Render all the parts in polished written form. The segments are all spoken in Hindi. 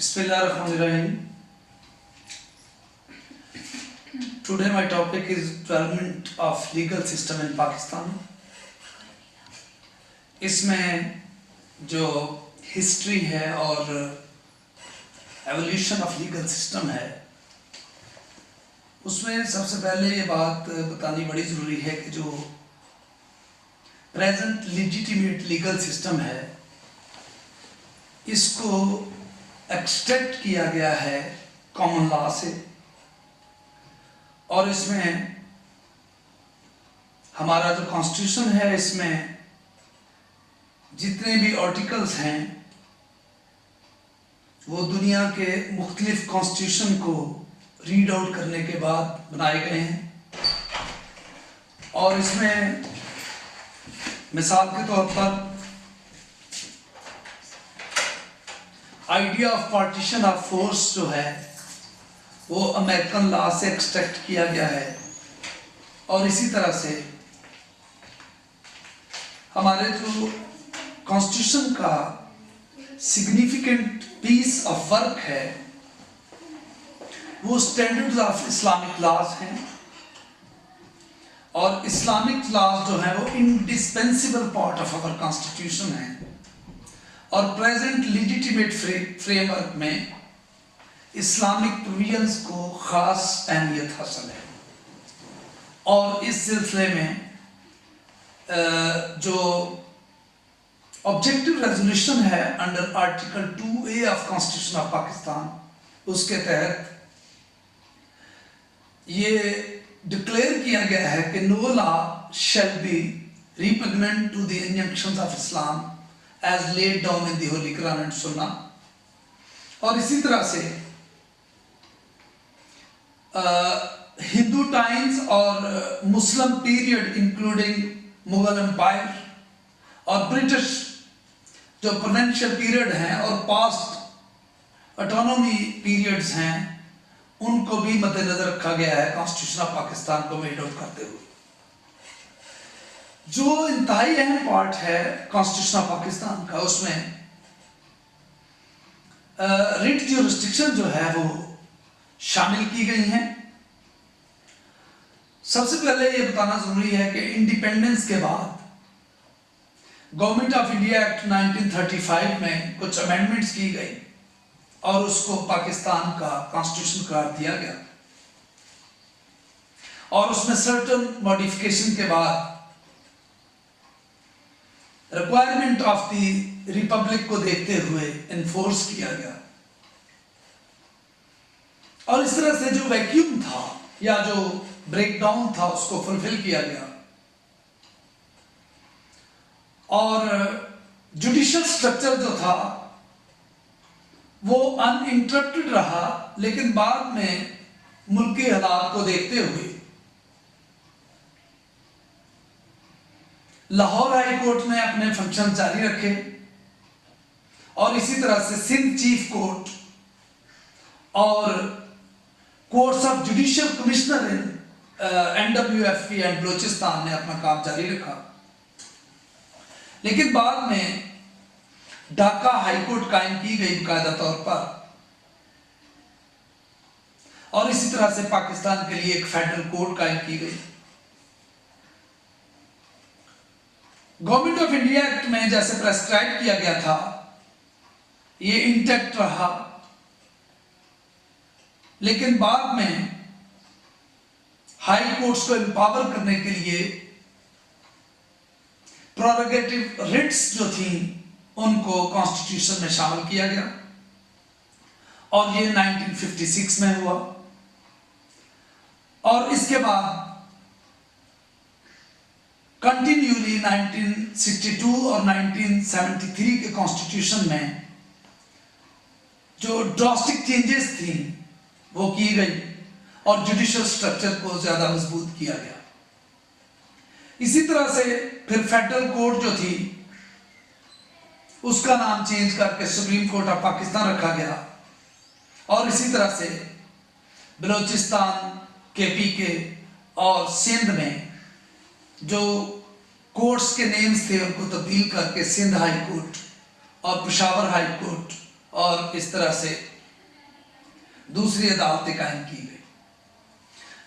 Bismillahirrahmanirrahim. Today my topic is development of legal system in Pakistan. इसमें जो हिस्ट्री है और एवोल्यूशन ऑफ लीगल सिस्टम है, उसमें सबसे पहले ये बात बतानी बड़ी ज़रूरी है कि जो प्रेजेंट लेजिटिमेट लीगल सिस्टम है, इसको एक्सट्रैक्ट किया गया है कॉमन लॉ से, और इसमें हमारा जो कॉन्स्टिट्यूशन है, इसमें जितने भी आर्टिकल्स हैं वो दुनिया के मुख्तलिफ कॉन्स्टिट्यूशन को रीड आउट करने के बाद बनाए गए हैं। और इसमें मिसाल के तौर पर idea of partition of force जो है वो अमेरिकन लॉ से एक्सट्रैक्ट किया गया है, और इसी तरह से हमारे जो कॉन्स्टिट्यूशन का सिग्निफिकेंट पीस ऑफ वर्क है वो स्टैंडर्ड्स ऑफ इस्लामिक लॉज हैं, और इस्लामिक लॉज जो है वो indispensable part of our constitution है। और प्रेजेंट लेजिटिमेट फ्रेमवर्क में इस्लामिक प्रोविजंस को खास अहमियत हासिल है, और इस सिलसिले में जो ऑब्जेक्टिव रेजोल्यूशन है under article 2A of constitution of Pakistan, उसके तहत ये डिक्लेयर किया गया है कि no law shall be repugnant to the injunctions of Islam as laid down in the holy Quran and Sunnah. और इसी तरह से हिंदू टाइम्स और Muslim period including Mughal empire और ब्रिटिश जो प्रोविंशियल पीरियड हैं और पास्ट ऑटोनॉमी पीरियड्स हैं, उनको भी मद्देनजर रखा गया है कॉन्स्टिट्यूशन ऑफ पाकिस्तान को मेड आउट करते हुए। जो इंतहाई अहम पार्ट है कॉन्स्टिट्यूशन ऑफ पाकिस्तान का, उसमें रिट ज्यूरिसडिक्शन जो है वो शामिल की गई हैं। सबसे पहले ये बताना जरूरी है कि इंडिपेंडेंस के बाद गवर्नमेंट ऑफ इंडिया एक्ट 1935 में कुछ अमेंडमेंट्स की गई और उसको पाकिस्तान का कॉन्स्टिट्यूशन करार दिया गया, और उसमें सर्टेन मॉडिफिकेशन के बाद रिक्वायरमेंट ऑफ द रिपब्लिक को देखते हुए इन्फोर्स किया गया। और इस तरह से जो वैक्यूम था या जो ब्रेकडाउन था उसको फुलफिल किया गया, और जुडिशियल स्ट्रक्चर जो था वो अनइंटरप्टेड रहा, लेकिन बाद में मुल्की हालात को देखते हुए लाहौर हाई कोर्ट ने अपने फंक्शन जारी रखे, और इसी तरह से सिंध चीफ कोर्ट और courts of judicial commissioner in NWFP and Balochistan ने अपना काम जारी रखा। लेकिन बाद में ढाका हाई कोर्ट कायम की गई बाकायदा तौर पर, और इसी तरह से पाकिस्तान के लिए एक फेडरल कोर्ट कायम की गई। गवर्नमेंट ऑफ इंडिया एक्ट में जैसे प्रेस्क्राइब किया गया था ये इंटैक्ट रहा, लेकिन बाद में हाई कोर्ट्स को एम्पावर करने के लिए प्रोरोगेटिव रिट्स जो थी उनको कॉन्स्टिट्यूशन में शामिल किया गया, और ये 1956 में हुआ। और इसके बाद कंटिन्यूली 1962 और 1973 के कॉन्स्टिट्यूशन में जो ड्रास्टिक चेंजेस थी वो की गई, और जुडिशियल स्ट्रक्चर को ज्यादा मजबूत किया गया। इसी तरह से फिर फेडरल कोर्ट जो थी उसका नाम चेंज करके सुप्रीम कोर्ट ऑफ पाकिस्तान रखा गया, और इसी तरह से बलोचिस्तान, KPK और सिंध में जो कोर्ट्स के नेम्स थे उनको तब्दील करके सिंध हाई कोर्ट और पेशावर हाई कोर्ट और इस तरह से दूसरी अदालतें कायम की गई।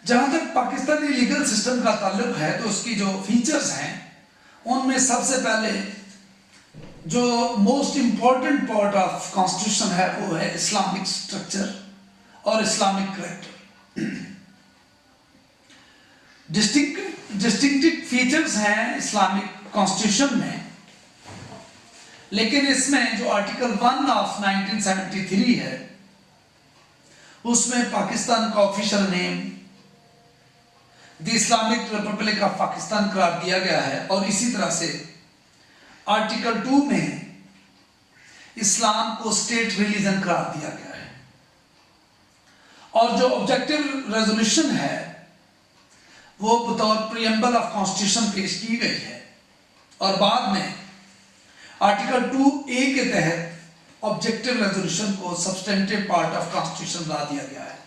जहां तक पाकिस्तानी लीगल सिस्टम का ताल्लुक है तो उसकी जो फीचर्स हैं उनमें सबसे पहले जो most important part of constitution है वो है इस्लामिक स्ट्रक्चर और इस्लामिक करैक्टर। डिस्टिंक्टिव फीचर्स हैं इस्लामिक कॉन्स्टिट्यूशन में, लेकिन इसमें जो आर्टिकल 1 ऑफ 1973 है उसमें पाकिस्तान का official name the Islamic Republic of Pakistan करार दिया गया है, और इसी तरह से आर्टिकल 2 में इस्लाम को स्टेट रिलीजन करार दिया गया है। और जो ऑब्जेक्टिव रेजोल्यूशन है वो बतौर प्रीएम्बल ऑफ कॉन्स्टिट्यूशन पेश की गई है, और बाद में आर्टिकल 2A के तहत ऑब्जेक्टिव रेजोल्यूशन को सब्सटेंटिव पार्ट ऑफ कॉन्स्टिट्यूशन बना दिया गया है।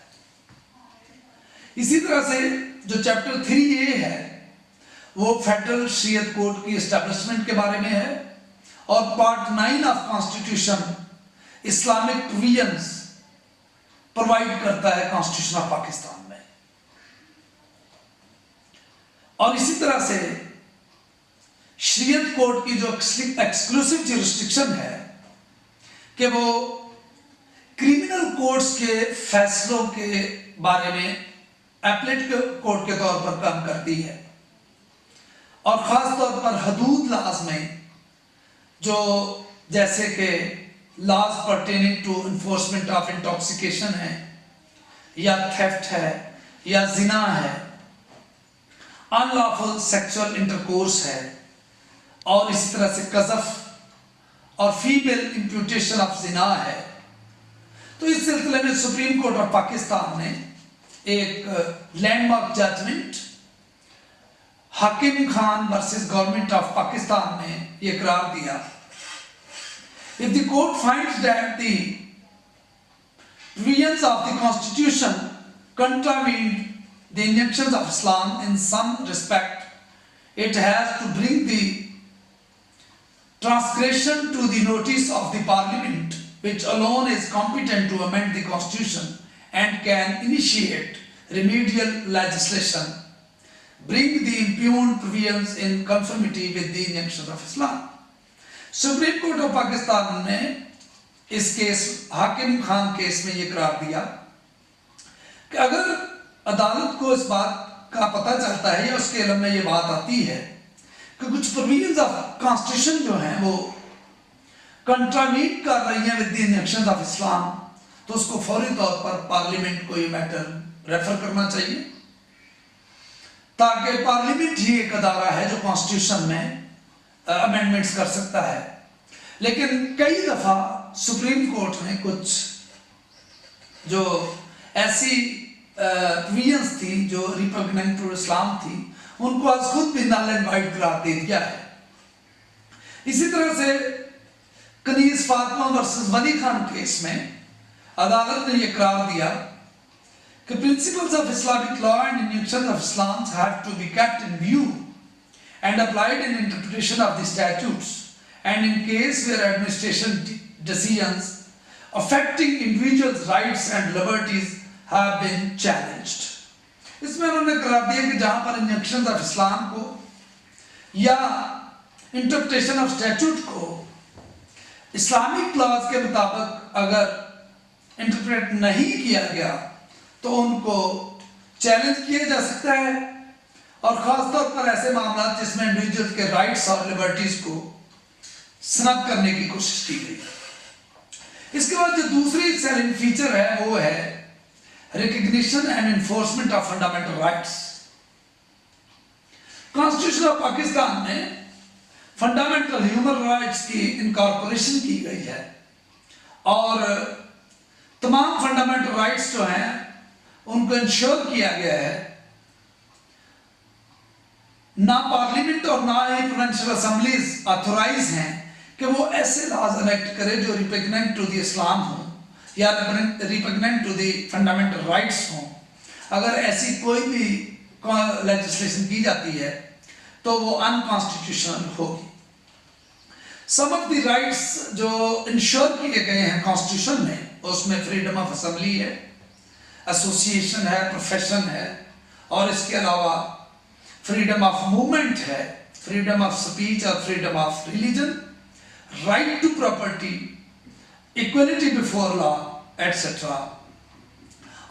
इसी तरह से जो चैप्टर 3A है वो फेडरल शरीयत कोर्ट की एस्टेब्लिशमेंट के बारे में है, और part 9 of constitution Islamic provisions provide करता है कॉन्स्टिट्यूशन ऑफ पाकिस्तान में। और इसी तरह से शरीयत कोर्ट की जो एक्सक्लूसिव जुरिस्डिक्शन है कि वो क्रिमिनल कोर्ट्स के फैसलों के बारे में एपलेट कोर्ट के तौर पर काम करती है, और ख़ास तौर पर हदूद लाज में जो जैसे कि laws pertaining to enforcement of intoxication है, या थेफ्ट है, या जिना है, अनलॉफुल सेक्सुअल इंटरकोर्स है, और इसी तरह से कज़फ और फीमेल इंप्यूटेशन ऑफ जिना है। तो इस सिलसिले में सुप्रीम कोर्ट ऑफ पाकिस्तान ने एक लैंडमार्क जजमेंट हाकिम Khan versus government of Pakistan में यह करार दिया, if the court finds that the provisions of the constitution contravened the injunctions of Islam in some respect, it has to bring the transgression to the notice of the parliament, which alone is competent to amend the constitution and can initiate remedial legislation, bring the impugned provisions in conformity with the injunctions of Islam. Supreme court of Pakistan ने इस केस हाकिम खान केस में यह करार दिया कि अगर अदालत को इस बात का पता चलता है या उसके इल्म में यह बात आती है कि कुछ प्रोविजंस ऑफ कॉन्स्टिट्यूशन जो हैं वो कंट्रावीन कर रही हैं विद द इंजंक्शंस ऑफ इस्लाम, तो उसको फौरी तौर पर पार्लियामेंट को ये मैटर रेफर करना चाहिए, ताकि पार्लियामेंट ही एक अदारा है जो कॉन्स्टिट्यूशन में अमेंडमेंट्स कर सकता है। लेकिन कई दफा सुप्रीम कोर्ट ने कुछ जो ऐसी प्रोविजंस थी जो रिपग्नेंट टू इस्लाम थी उनको आज खुद भी नल एंड वाइड करार दे दिया है। इसी तरह से कनीज फातिमा वर्सेस वली खान केस में अदालत ने यह करार दिया कि principles of Islamic law and injunctions of Islam have to be kept in view and applied in interpretation of the statutes, and in case where administration decisions affecting individuals' rights and liberties have been challenged. इसमें उन्होंने करार दिया कि जहां पर इंजंक्शन ऑफ इस्लाम को या इंटरप्रिटेशन ऑफ स्टैट्यूट को इस्लामिक लॉज के मुताबिक अगर इंटरप्रेट नहीं किया गया तो उनको चैलेंज किया जा सकता है, और खासतौर पर ऐसे मामला जिसमें इंडिविजुअल के राइट्स और लिबर्टीज को स्नब करने की कोशिश की गई। इसके बाद जो दूसरी सेलिंग फीचर है वो है recognition and enforcement of fundamental rights. Constitution of Pakistan में फंडामेंटल ह्यूमन राइट्स की इनकॉर्पोरेशन की गई है, और तमाम फंडामेंटल राइट्स जो हैं उनको इंश्योर किया गया है। ना पार्लियामेंट और ना ही प्रोविंशियल असेंबलीज ऑथोराइज हैं कि वो ऐसे लॉज इनेक्ट करे जो रिपग्नेंट टू द इस्लाम हो या repugnant to the fundamental rights हो। अगर ऐसी कोई भी लेजिस्लेशन की जाती है तो वो अनकॉन्स्टिट्यूशनल होगी। सम ऑफ द राइट्स जो इंश्योर किए गए हैं कॉन्स्टिट्यूशन में, उसमें फ्रीडम ऑफ असेंबली है, एसोसिएशन है, प्रोफेशन है, और इसके अलावा फ्रीडम ऑफ मूवमेंट है, फ्रीडम ऑफ स्पीच और freedom of religion, right to property, equality before law etcetera.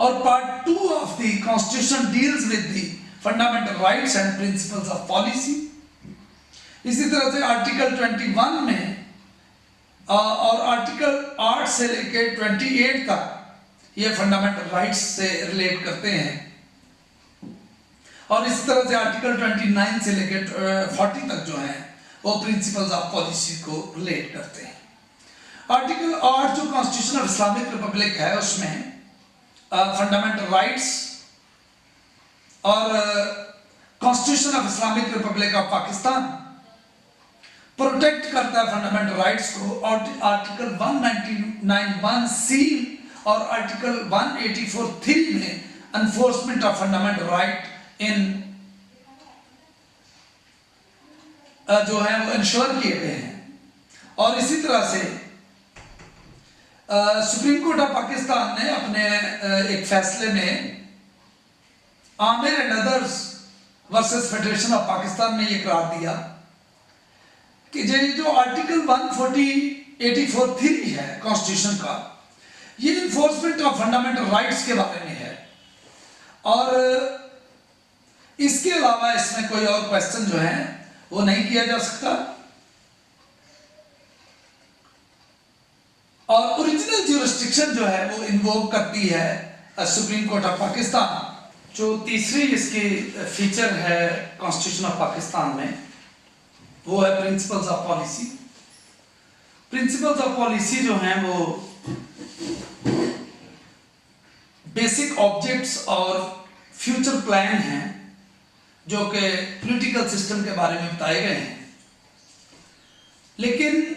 और part 2 of the constitution deals with the fundamental rights and principles of policy. इसी तरह से आर्टिकल 21 में और आर्टिकल 8 से लेकर 28 तक ये फंडामेंटल राइट्स से रिलेट करते हैं, और इसी तरह से आर्टिकल 29 से लेकर 40 तक जो है वो प्रिंसिपल्स ऑफ पॉलिसी को रिलेट करते हैं। आर्टिकल 8 जो कॉन्स्टिट्यूशन ऑफ इस्लामिक रिपब्लिक है, उसमें फंडामेंटल राइट्स और constitution of Islamic Republic of Pakistan protect करता है फंडामेंटल राइट्स को, और आर्टिकल 199(1)(c) और आर्टिकल 184(3) में एनफोर्समेंट ऑफ फंडामेंटल राइट इन जो है वो इंश्योर किए गए हैं। और इसी तरह से सुप्रीम कोर्ट ऑफ पाकिस्तान ने अपने एक फैसले में Aamir and others versus federation of Pakistan में ये करार दिया कि जो आर्टिकल 184(3) है कॉन्स्टिट्यूशन का, ये इन्फोर्समेंट ऑफ फंडामेंटल राइट्स के बारे में है, और इसके अलावा इसमें कोई और क्वेश्चन जो है वो नहीं किया जा सकता। और ओरिजिनल ज्यूरिसडिक्शन जो है वो इन्वोक करती है सुप्रीम कोर्ट ऑफ पाकिस्तान। जो तीसरी इसकी फीचर है कॉन्स्टिट्यूशन ऑफ पाकिस्तान में, वो है principles of policy. Principles of policy जो हैं वो बेसिक ऑब्जेक्ट्स और फ्यूचर प्लान हैं जो कि पॉलिटिकल सिस्टम के बारे में बताए गए हैं, लेकिन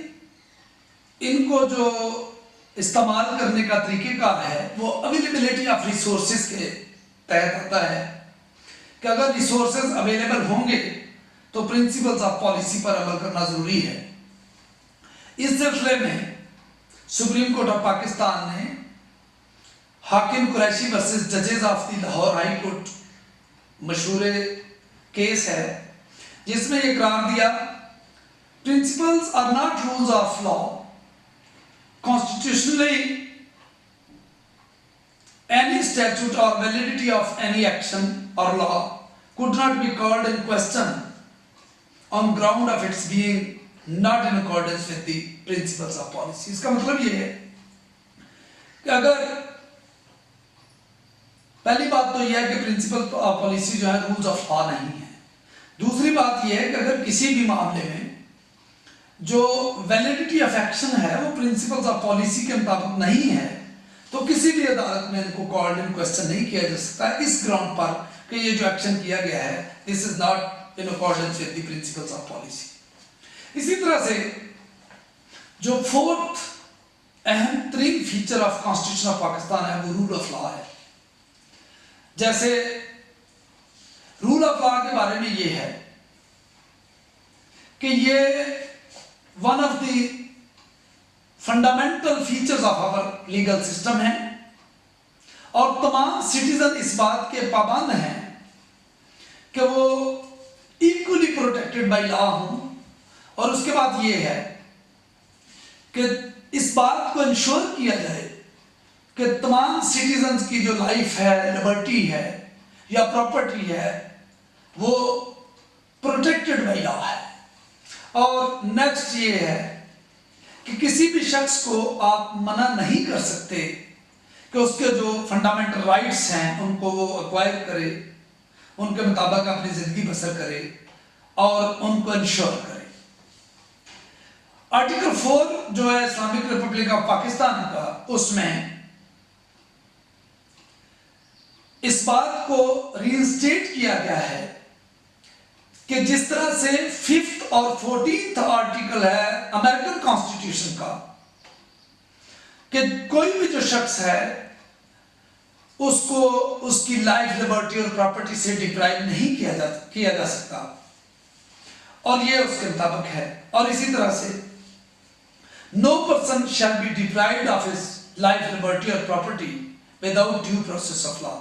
इनको जो इस्तेमाल करने का तरीक़ेकार है वो अवेलेबिलिटी ऑफ रिसोर्सेज के तहत आता है कि अगर रिसोर्सेज अवेलेबल होंगे तो प्रिंसिपल्स ऑफ पॉलिसी पर अमल करना जरूरी है। इस सिलसिले में सुप्रीम कोर्ट ऑफ पाकिस्तान ने हाकिम कुरैशी वर्सेस जजेस of the Lahore high court मशहूर केस है, जिसमें ये करार दिया, principles are not rules of law, constitutionally any statute or validity of any action or law could not be called in question on ground of its being not in accordance with the principles of policy। इसका मतलब ये है कि अगर पहली बात तो यह है कि प्रिंसिपल ऑफ पॉलिसी जो है रूल्स ऑफ लॉ नहीं है। दूसरी बात यह है कि अगर किसी भी मामले में जो वैलिडिटी ऑफ एक्शन है वो प्रिंसिपल्स ऑफ पॉलिसी के मुताबिक नहीं है तो किसी भी अदालत में इनको कॉल्ड इन क्वेश्चन नहीं किया जा सकता इस ग्राउंड पर कि ये जो एक्शन किया गया है this is not in accordance with the principles of policy. इसी तरह से जो फोर्थ अहम तरीन feature of constitution of Pakistan है वो रूल ऑफ लॉ है। जैसे रूल ऑफ लॉ के बारे में ये है कि ये one of the fundamental features of our legal system है, और तमाम सिटीजन इस बात के पाबंद हैं कि वो इक्वली प्रोटेक्टेड बाय लॉ हों। और उसके बाद ये है कि इस बात को इंश्योर किया जाए कि तमाम सिटीजन्स की जो लाइफ है, लिबर्टी है या प्रॉपर्टी है वो प्रोटेक्टेड बाय लॉ है। और नेक्स्ट ये है कि किसी भी शख्स को आप मना नहीं कर सकते कि उसके जो फंडामेंटल राइट्स हैं उनको वो एक्वायर करे, उनके मुताबिक अपनी ज़िंदगी बसर करे और उनको इंश्योर करे। आर्टिकल 4 जो है इस्लामिक रिपब्लिक ऑफ पाकिस्तान का, उसमें इस बात को रीइंस्टेट किया गया है कि जिस तरह से 5th और 14th आर्टिकल है अमेरिकन कॉन्स्टिट्यूशन का कि कोई भी जो शख्स है उसको उसकी लाइफ, लिबर्टी और प्रॉपर्टी से डिप्राइव नहीं किया जा सकता, और ये उसके मुताबिक है। और इसी तरह से No person shall be deprived of his life, liberty or property without due process of law.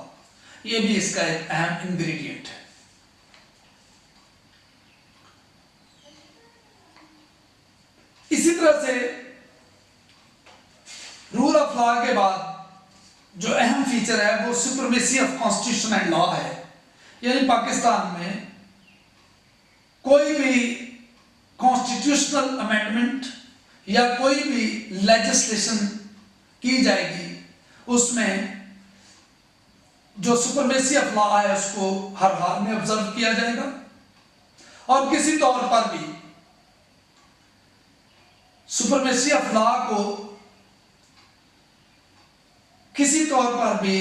ये भी इसका एक अहम इंग्रेडिएंट है। इसी तरह से रूल ऑफ लॉ के बाद जो अहम फीचर है वो supremacy of constitution and law है। यानी पाकिस्तान में कोई भी कॉन्स्टिट्यूशनल अमेंडमेंट या कोई भी लेजिस्लेशन की जाएगी उसमें जो सुप्रीमेसी ऑफ लॉ है उसको हर हाल में ऑब्जर्व किया जाएगा और किसी तौर पर भी सुप्रीमेसी ऑफ लॉ को किसी तौर पर भी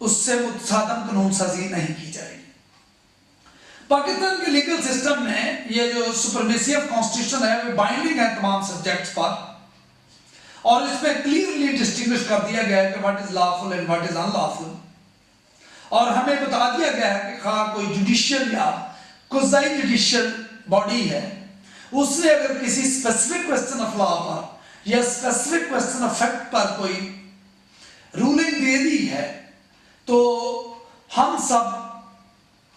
उससे मुतसादम कानून साजी नहीं की जाएगी। पाकिस्तान के लीगल सिस्टम में ये जो सुप्रीमेसी ऑफ कॉन्स्टिट्यूशन है वो बाइंडिंग है तमाम सब्जेक्ट्स पर और इसमें क्लियरली डिस्टिंग्विश कर दिया गया है कि what is lawful and what is unlawful और हमें बता दिया गया है कि खा कोई जुडिशियल या क्वाज़ी जुडिशियल बॉडी है उसने अगर किसी स्पेसिफिक क्वेश्चन ऑफ लॉ पर या स्पेसिफिक क्वेश्चन ऑफ फैक्ट पर कोई रूलिंग दे दी है तो हम सब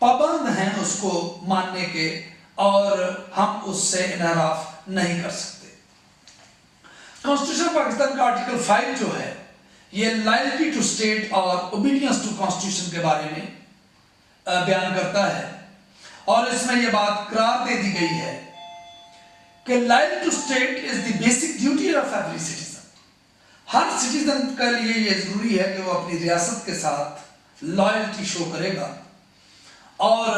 पाबंद हैं उसको मानने के और हम उससे इनहराफ नहीं कर सकते। कॉन्स्टिट्यूशन पाकिस्तान का आर्टिकल 5 जो है ये लॉयल्टी टू स्टेट और ओबीडियंस टू कॉन्स्टिट्यूशन के बारे में बयान करता है और इसमें यह बात करार दे दी गई है कि loyalty to state is the basic duty of every citizen. हर सिटीजन के लिए यह जरूरी है कि वो अपनी रियासत के साथ लॉयल्टी शो करेगा और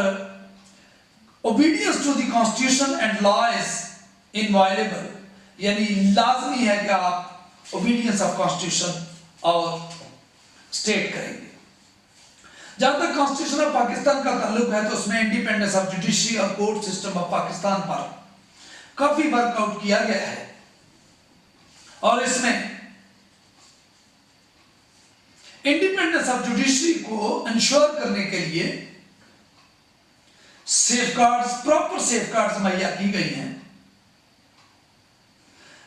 obedience to the constitution and law is inviolable यानी लाजमी है कि आप ओबीडियंस ऑफ कॉन्स्टिट्यूशन और स्टेट करेंगे। जहां तक कॉन्स्टिट्यूशन ऑफ पाकिस्तान का ताल्लुक है तो उसमें इंडिपेंडेंस ऑफ जुडिशरी और कोर्ट सिस्टम ऑफ पाकिस्तान पर काफी वर्कआउट किया गया है और इसमें इंडिपेंडेंस ऑफ जुडिशरी को इंश्योर करने के लिए सेफगार्ड्स प्रॉपर सेफगार्ड्स मुहैया की गई हैं।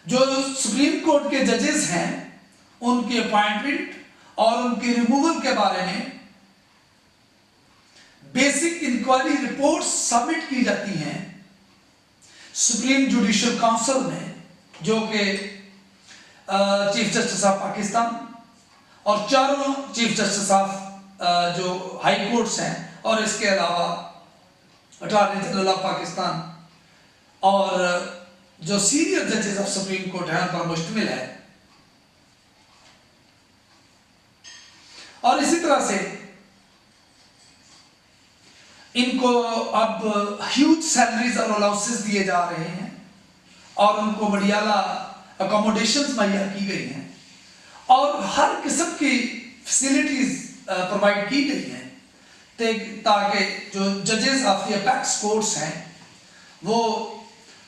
जो सुप्रीम कोर्ट के जजेस हैं उनकी अपॉइंटमेंट और उनके रिमूवल के बारे में बेसिक इंक्वायरी रिपोर्ट्स सबमिट की जाती हैं सुप्रीम जुडिशियल काउंसिल में जो कि चीफ जस्टिस ऑफ पाकिस्तान और चारों चीफ जस्टिस ऑफ जो हाई कोर्ट्स हैं और इसके अलावा अटॉर्नी जनरल ऑफ पाकिस्तान और जो सीनियर जजेस ऑफ सुप्रीम कोर्ट हैं उन पर मुश्तमिल है। और इसी तरह से इनको अब ह्यूज सैलरीज और अलाउंसेस दिए जा रहे हैं और उनको बढ़ियाला अकोमोडेशंस मुहैया की गई हैं और हर किस्म की फैसिलिटीज प्रोवाइड की गई हैं ताकि जो जजेस ऑफ द अपेक्स कोर्ट्स हैं वो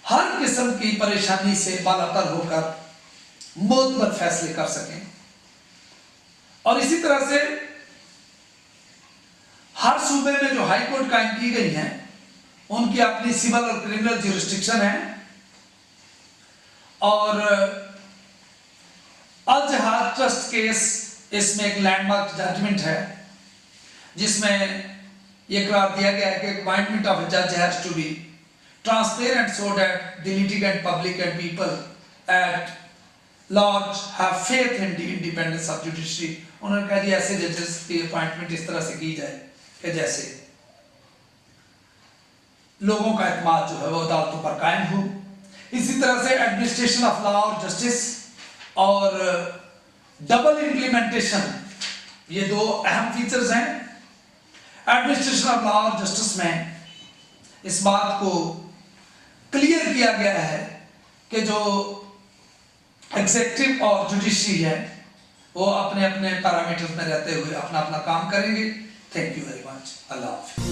हर किस्म की परेशानी से बालातर होकर मोतबर फैसले कर सकें। और इसी तरह से हर सूबे में जो हाई कोर्ट कायम की गई हैं उनकी अपनी सिविल और क्रिमिनल ज्यूरिस्डिक्शन है और अल जहाद ट्रस्ट केस इसमें एक लैंडमार्क जजमेंट है जिसमें यह करार दिया गया है कि अपॉइंटमेंट ऑफ जज has to be transparent so that the litigant public and people at large have faith in the independence of judiciary. उन्होंने कहा जी ऐसे जजेस की अपॉइंटमेंट इस तरह से की जाए कि जैसे लोगों का एतमाद जो है वो अदालतों पर कायम हो। इसी तरह से एडमिनिस्ट्रेशन ऑफ लॉ और जस्टिस और डबल इम्प्लीमेंटेशन ये दो अहम फीचर्स हैं। एडमिनिस्ट्रेशन ऑफ लॉ और जस्टिस में इस बात को क्लियर किया गया है कि जो एग्जीक्यूटिव और जुडिशरी है वो अपने अपने पैरामीटर्स में रहते हुए अपना अपना काम करेंगे। Thank you very much. अल्लाह हाफ़िज़।